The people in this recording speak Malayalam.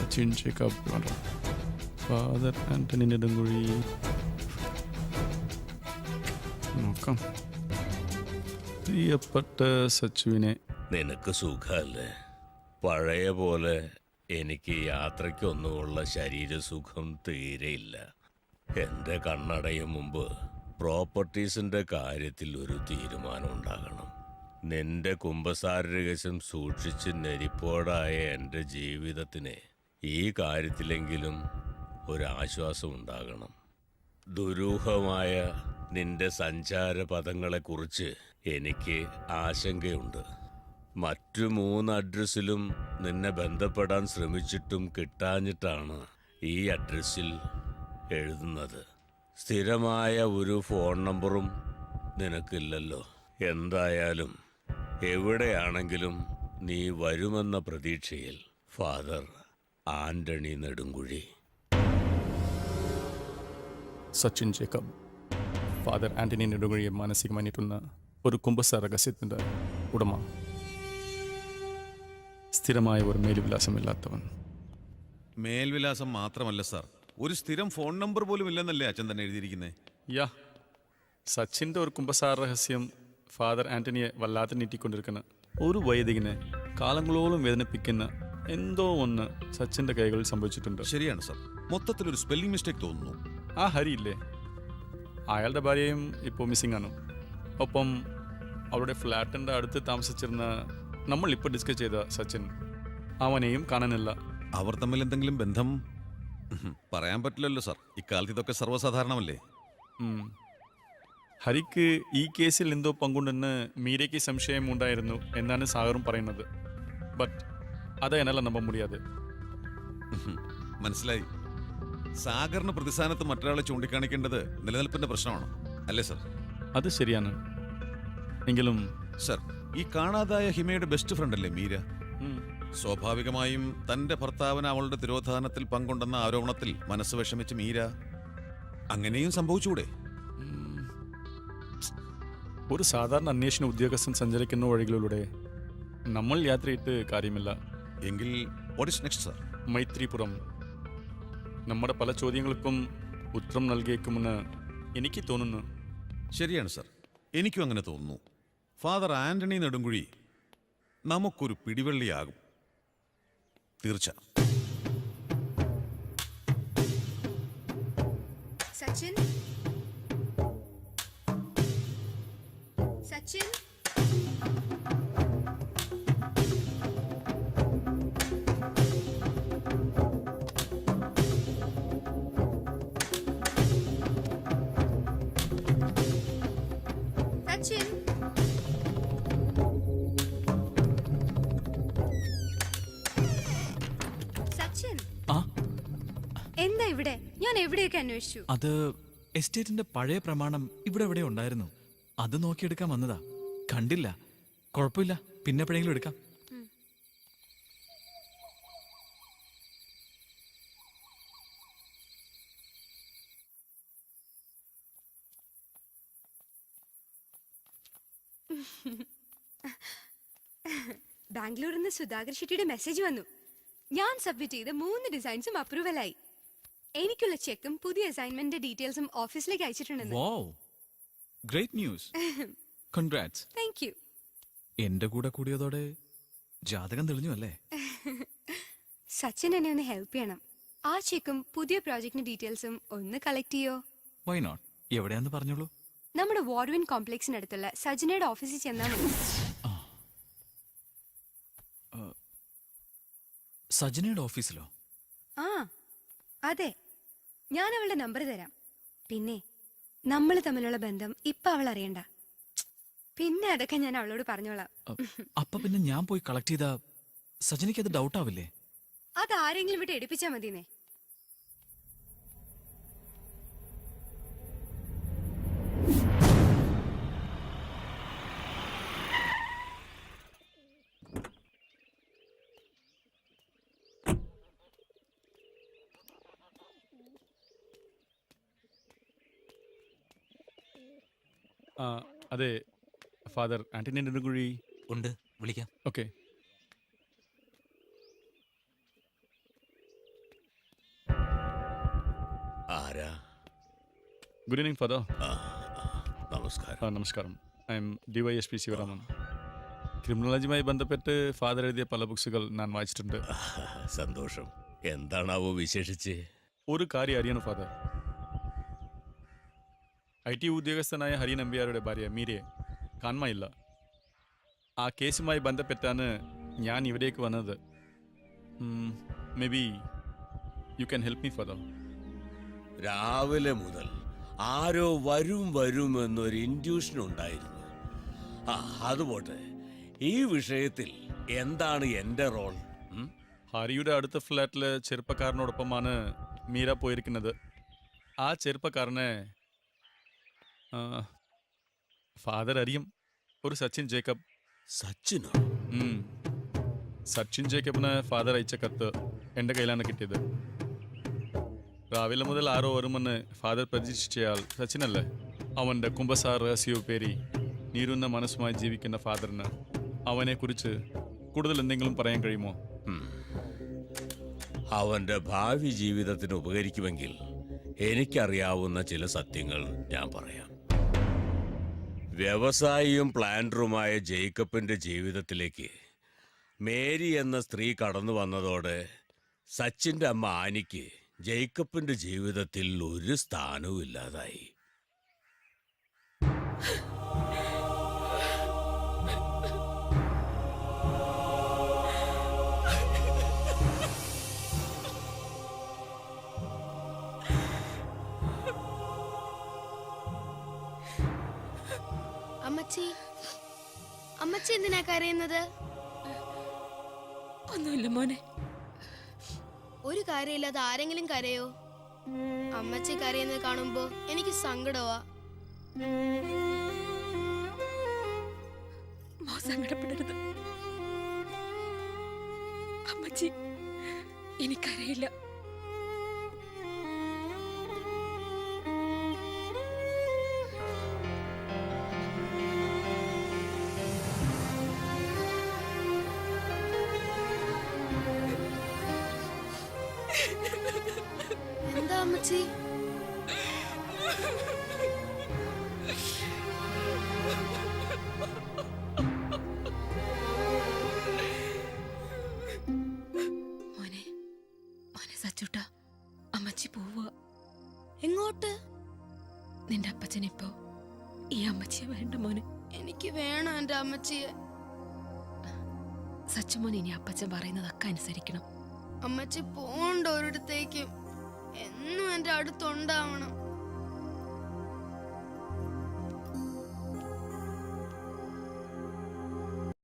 സച്ചിൻ ജേക്കബ് വേണ്ട, ഫാദർ ആന്റണി നെടുങ്കുഴി നോക്കാം. പ്രിയപ്പെട്ട സച്ചുവിനെ. നിനക്ക് സുഖല്ലേ? പഴയ പോലെ എനിക്ക് യാത്രയ്ക്കൊന്നുമുള്ള ശരീരസുഖം തീരെയില്ല. എൻ്റെ കണ്ണടയും മുമ്പ് പ്രോപ്പർട്ടീസിൻ്റെ കാര്യത്തിൽ ഒരു തീരുമാനം ഉണ്ടാകണം. നിന്റെ കുമ്പസാര രഹസ്യം സൂക്ഷിച്ച് നെരിപ്പോടായ എൻ്റെ ജീവിതത്തിന് ഈ കാര്യത്തിലെങ്കിലും ഒരാശ്വാസം ഉണ്ടാകണം. ദുരൂഹമായ നിന്റെ സഞ്ചാരപഥങ്ങളെക്കുറിച്ച് എനിക്ക് ആശങ്കയുണ്ട്. മറ്റു 3 അഡ്രസ്സിലും നിന്നെ ബന്ധപ്പെടാൻ ശ്രമിച്ചിട്ടും കിട്ടാഞ്ഞിട്ടാണ് ഈ അഡ്രസ്സിൽ എഴുതുന്നത്. സ്ഥിരമായ ഒരു ഫോൺ നമ്പറും നിനക്കില്ലല്ലോ. എന്തായാലും എവിടെയാണെങ്കിലും നീ വരുമെന്ന പ്രതീക്ഷയിൽ, father Antony Nedunkuzhi. Sachin Jacob father Antony നെടുങ്കുഴിയെ മാനസികമായി നീട്ടുന്ന ഒരു കുമ്പസാര രഹസ്യത്തിൻ്റെ ഉടമ. സ്ഥിരമായ ഒരു മേൽവിലാസമില്ലാത്തവൻ. മേൽവിലാസം മാത്രമല്ല സാർ, ഒരു സ്ഥിരം ഫോൺ നമ്പർ പോലും ഇല്ലെന്നല്ലേ അച്ഛൻ തന്നെ എഴുതിയിരിക്കുന്നത്? യാ, സച്ചിൻ്റെ ഒരു കുമ്പസാര രഹസ്യം ഫാദർ ആന്റണിയെ വല്ലാതെ നീട്ടിക്കൊണ്ടിരിക്കുന്ന ഒരു വൈദികനെ കാലങ്ങളോളം വേദനിപ്പിക്കുന്ന എന്തോ ഒന്ന് സച്ചിൻ്റെ കൈകളിൽ സംഭവിച്ചിട്ടുണ്ട്. ശരിയാണ് സാർ, മൊത്തത്തിലൊരു സ്പെല്ലിംഗ് മിസ്റ്റേക്ക് തോന്നുന്നു. ആ ഹരിയില്ലേ, അയാളുടെ ഭാര്യയും ഇപ്പോൾ മിസ്സിംഗ് ആണ്. ഒപ്പം അവരുടെ ഫ്ലാറ്റിൻ്റെ അടുത്ത് താമസിച്ചിരുന്ന നമ്മൾ ഇപ്പോൾ ഡിസ്കസ് ചെയ്ത സച്ചിൻ, അവനെയും കാണാനില്ല. അവർ തമ്മിൽ എന്തെങ്കിലും ബന്ധം പറയാൻ പറ്റില്ലല്ലോ സാർ, ഇക്കാലത്ത് ഇതൊക്കെ സർവ്വസാധാരണമല്ലേ. ഹരിക്ക് ഈ കേസിൽ എന്തോ പങ്കുണ്ടെന്ന് മീരയ്ക്ക് സംശയം ഉണ്ടായിരുന്നു എന്നാണ് സാഗറും പറയുന്നത്. ബട്ട് അത് എന്നല്ല നമ്പാൻ മുടിയാതെ. മനസ്സിലായി. സാഗറിന് പ്രതിസ്ഥാനത്ത് മറ്റൊരാളെ ചൂണ്ടിക്കാണിക്കേണ്ടത് നിലനിൽപ്പിന്റെ പ്രശ്നമാണ് അല്ലേ സാർ? അത് ശരിയാണ്. എങ്കിലും സാർ, ഈ കാണാതായ ഹിമയുടെ ബെസ്റ്റ് ഫ്രണ്ട് അല്ലേ മീര? സ്വാഭാവികമായും തന്റെ ഭർത്താവിന് അവളുടെ തിരോധാനത്തിൽ പങ്കുണ്ടെന്ന ആരോപണത്തിൽ മനസ്സ് വിഷമിച്ച് മീര അങ്ങനെയും സംഭവിച്ചുകൂടെ? ഒരു സാധാരണ അന്വേഷണ ഉദ്യോഗസ്ഥൻ സഞ്ചരിക്കുന്ന വഴികളിലൂടെ നമ്മൾ യാത്രയിട്ട് കാര്യമില്ല. എങ്കിൽ what is next sir? Maithripuram നമ്മുടെ പല ചോദ്യങ്ങൾക്കും ഉത്തരം നൽകിയേക്കുമെന്ന് എനിക്ക് തോന്നുന്നു. ശരിയാണ് സാർ, എനിക്കും അങ്ങനെ തോന്നുന്നു. ഫാദർ ആന്റണി നെടുങ്കുഴി നമുക്കൊരു പിടിവള്ളിയാകും, തീർച്ച. സച്ചിൻ, സച്ചിൻ, സച്ചിൻ. സച്ചിൻ, എന്താ ഇവിടെ? ഞാൻ എവിടെയൊക്കെ അന്വേഷിച്ചു. അത് എസ്റ്റേറ്റിന്റെ പഴയ പ്രമാണം ഇവിടെ എവിടെ ഉണ്ടായിരുന്നു, അത് നോക്കിയെടുക്കാൻ വന്നതാ. കണ്ടില്ല. കുഴപ്പമില്ല, പിന്നെ എപ്പോഴെങ്കിലും എടുക്കാം. ബാംഗ്ലൂരിൽ നിന്ന് സുധാകർ ഷെട്ടിയുടെ മെസ്സേജ് വന്നു. ഞാൻ സബ്മിറ്റ് ചെയ്ത 3 ഡിസൈൻസും അപ്രൂവലായി. എനിക്കുള്ള ചെക്കും പുതിയ അസൈൻമെന്റ് ഡീറ്റെയിൽസും ഓഫീസിലേക്ക് അയച്ചിട്ടുണ്ടെന്ന്. Wow, great news. Congrats. Thank you. എന്റെ കൂടെ കൂടിയതോടെ ജാതകം തെളിഞ്ഞു അല്ലേ? സച്ചിൻ എന്നെ ഒന്ന് ഹെൽപ്പ് ചെയ്യണം. ആ ചെക്കും പുതിയ പ്രോജക്റ്റിന്റെ ഡീറ്റെയിൽസും ഒന്ന് കളക്ട് ചെയ്യോ? Why not? എവിടെയാന്ന് പറഞ്ഞോളൂ. നമ്മുടെ വാർഡ്വിൻ കോംപ്ലക്സിനടുത്തുള്ള സജിനയുടെ ഓഫീസിൽ ചെന്നാൽ മതി. സജനയുടെ ഓഫീസിലോ? ആ അതെ, ഞാൻ അവളുടെ നമ്പർ തരാം. പിന്നെ നമ്മൾ തമ്മിലുള്ള ബന്ധം ഇപ്പൊ അവൾ അറിയണ്ട. പിന്നെ അതൊക്കെ ഞാൻ അവളോട് പറഞ്ഞോളാം. അപ്പൊ പിന്നെ ഞാൻ പോയി കളക്ട് ചെയ്ത സജനയ്ക്ക് അത് ഡൗട്ട് ആവില്ലേ? അതാരെങ്കിലും വിട്ട് എടുപ്പിച്ചാ മതിന്നേ. അതെ, ഫാദർ ആന്റണി നെടുങ്കുഴി ഉണ്ട്, വിളിക്കാം. ഓക്കെ. ഓക്കെ. സച്ചിൻ, സച്ചിൻ. ആ, അതെ, ഫാദർ ആന്റണി നെടുങ്കുഴി ഉണ്ട്, വിളിക്കാം. ഉണ്ട്, വിളിക്കാം. ഓക്കെ. ആരാ? Good evening father. ആ, നമസ്കാരം. നമസ്കാരം. I am DYSP Sivaraman. ക്രിമിനോളജിയുമായി ബന്ധപ്പെട്ട് ഫാദർ എഴുതിയ പല ബുക്സുകൾ ഞാൻ വായിച്ചിട്ടുണ്ട്. സന്തോഷം. എന്താണാവോ വിശേഷിച്ച്? ഒരു കാര്യം അറിയണം ഫാദർ. IT ഉദ്യോഗസ്ഥനായ ഹരി നമ്പ്യാരുടെ ഭാര്യ മീരയെ കാണുമായില്ല. ആ കേസുമായി ബന്ധപ്പെട്ടാണ് ഞാൻ ഇവിടേക്ക് വന്നത്. May be you can help me father. രാവിലെ മുതൽ ആരോ വരുമെന്നൊരു ഇൻഡ്യൂഷൻ ഉണ്ടായിരുന്നു. അതുപോട്ടെ, ഈ വിഷയത്തിൽ എന്താണ് എൻ്റെ റോൾ? ഹരിയുടെ അടുത്ത ഫ്ലാറ്റിൽ ചെറുപ്പക്കാരനോടൊപ്പമാണ് മീര പോയിരിക്കുന്നത്. ആ ചെറുപ്പക്കാരനെ ഫാദർ അറിയും. ഒരു സച്ചിൻ ജേക്കബ്. സച്ചിനോ? സച്ചിൻ ജേക്കബിന് ഫാദർ അയച്ച കത്ത് എൻ്റെ കയ്യിലാണ് കിട്ടിയത്. രാവിലെ മുതൽ ആരോ വരുമെന്ന് ഫാദർ പ്രതീക്ഷിച്ചയാൾ സച്ചിനല്ലേ? അവൻ്റെ കുംഭസാര രഹസ്യവും പേരി നീരുന്ന മനസ്സുമായി ജീവിക്കുന്ന ഫാദറിന് അവനെക്കുറിച്ച് കൂടുതൽ എന്തെങ്കിലും പറയാൻ കഴിയുമോ? അവൻ്റെ ഭാവി ജീവിതത്തിന് ഉപകരിക്കുമെങ്കിൽ എനിക്കറിയാവുന്ന ചില സത്യങ്ങൾ ഞാൻ പറയാം. വ്യവസായിയും പ്ലാന്ററുമായ ജേക്കബിൻ്റെ ജീവിതത്തിലേക്ക് മേരി എന്ന സ്ത്രീ കടന്നു വന്നതോടെ സച്ചിൻ്റെ അമ്മ ആനിക്ക് ജേക്കബിൻ്റെ ജീവിതത്തിൽ ഒരു സ്ഥാനവും ഇല്ലാതായി. അമ്മച്ചി, അമ്മച്ചി എന്തിനാ കരയുന്നത്? ഒന്നുമില്ല മോനെ. ഒരു കാര്യമില്ലാതെ ആരെങ്കിലും കരയോ? അമ്മച്ചി കരയുന്നത് കാണുമ്പോ എനിക്ക് സങ്കടമാ. മോ സങ്കടപ്പെടരുത് അമ്മച്ചി, എനിക്കറിയില്ല. എന്താ അമ്മച്ചി? മോനെ, മോനെ സച്ചുട്ടാ, അമ്മച്ചി പോവുക. എങ്ങോട്ട്? നിന്റെ അപ്പച്ചനിപ്പോ ഈ അമ്മച്ചിയെ വേണ്ട മോനെ. എനിക്ക് വേണം എന്റെ അമ്മച്ചിയെ. സച്ചുമോൻ ഇനി അപ്പച്ചൻ പറയുന്നതൊക്കെ അനുസരിക്കണം. അമ്മച്ചി പോണ്ട ഒരിടത്തേക്കും. എന്നും എന്റെ അടുത്തുണ്ടാവണം.